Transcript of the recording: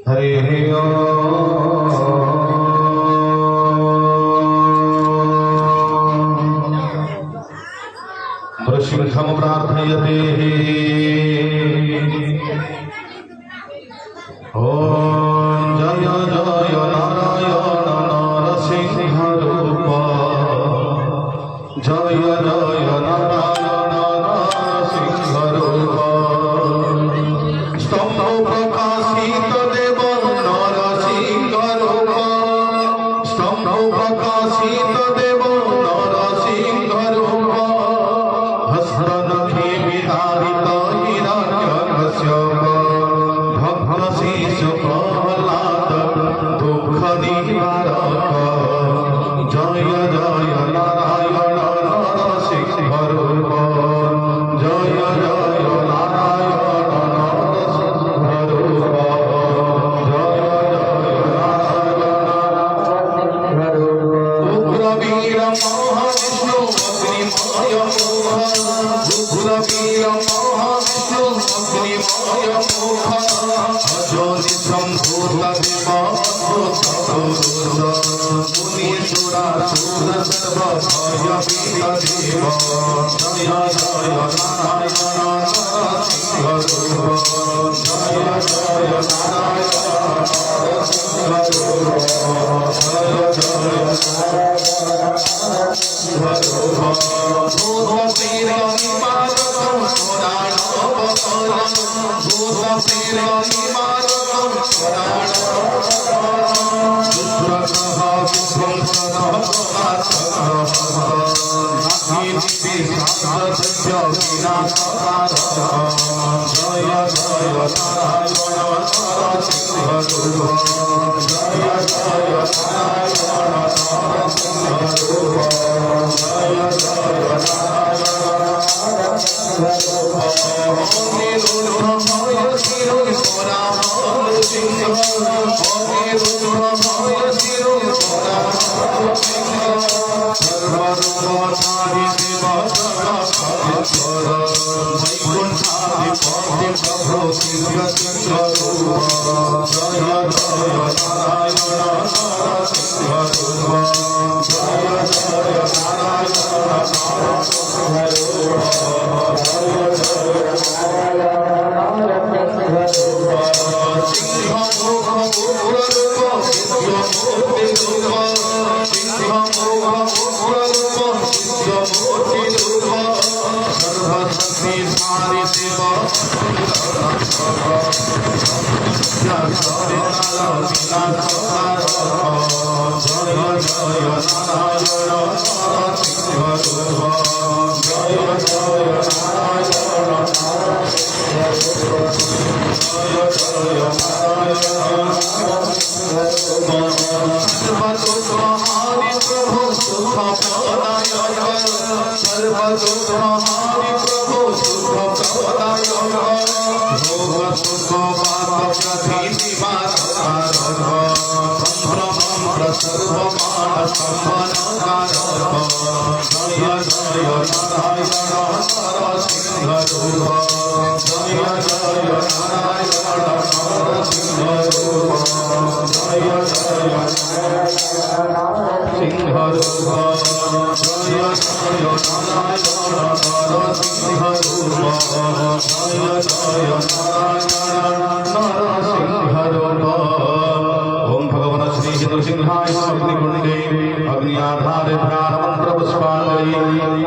हरे वृषिंखं प्रार्थयते ओम जय जय नारायण नरसिंह रूप जय जय नारायण नरसिंह रूप स्तंभ प्रकाशित देव नरसिंह रूप स्तंभ प्रकाशित देव नरसिंह रूप हस्तनखे विदारित हिरण्यकश्यप भक्तशीष प्रह्लाद दुःख निवारक जय जय नारायण नरसिंह रूप जय जय नारायण नरसिंह रूप जय जय नारायण उग्रवीर महाविष्णु अग्निमय मुख उग्रवीर महाविष्णु अग्निमय मुख अजोनितं भूतदेव मुनीसुरासुर सर्व भयभीतदेव जय जय नारायण नरसिंह रूप जय जय नारायण नरसिंह रूप जय जय भूतप्रेत निवारकं पुराणोपकरणं भूतप्रेत निवारकं पुराणोपकरणं दुष्प्रसह विध्वंसनः विनाशकारकं जय जय नारायण नरसिंह रूप जय जय नारायण नरसिंह रूप जय जय नारायण निरुद्धभय शिरोपरामर सिंह निरुद्धभय शिरोपरामर सिंह सर्वरूपधारी देव जगदीश्वर वैकुंठाधिपति प्रभो दिव्य सिंह रूप जय जय नारायण नरसिंह रूप जय जय नारायण नरसिंह रूप जय जय सिंह मुख उग्ररूप दिव्यमूर्ति रूप सिंह मुख उग्ररूप दिव्यमूर्ति रूप सर्वशक्तिशाली देव जय जय नारायण नरसिंह रूप जय जय नारायण नरसिंह रूप जय जय नारायण सर्वदुःखहारि प्रभु सुखप्रदायक सर्वदुःखहारि प्रभु सुखप्रदायक भोग सुखवात प्रतिनिवारक संभ्रमं सर्वमान सम्मनकारक जय जय नारायण नरसिंह रूप जय जय नारायण नरसिंह रूप जय जय सिंह रूप जय जय नारायण नरसिंह रूप जय जय नारायण नरसिंह रूप ओम भगवान श्री हिंदु सिंहाय अग्निकुंडे अग्नि आधारे ध्यान मंत्र पुष्पांजलि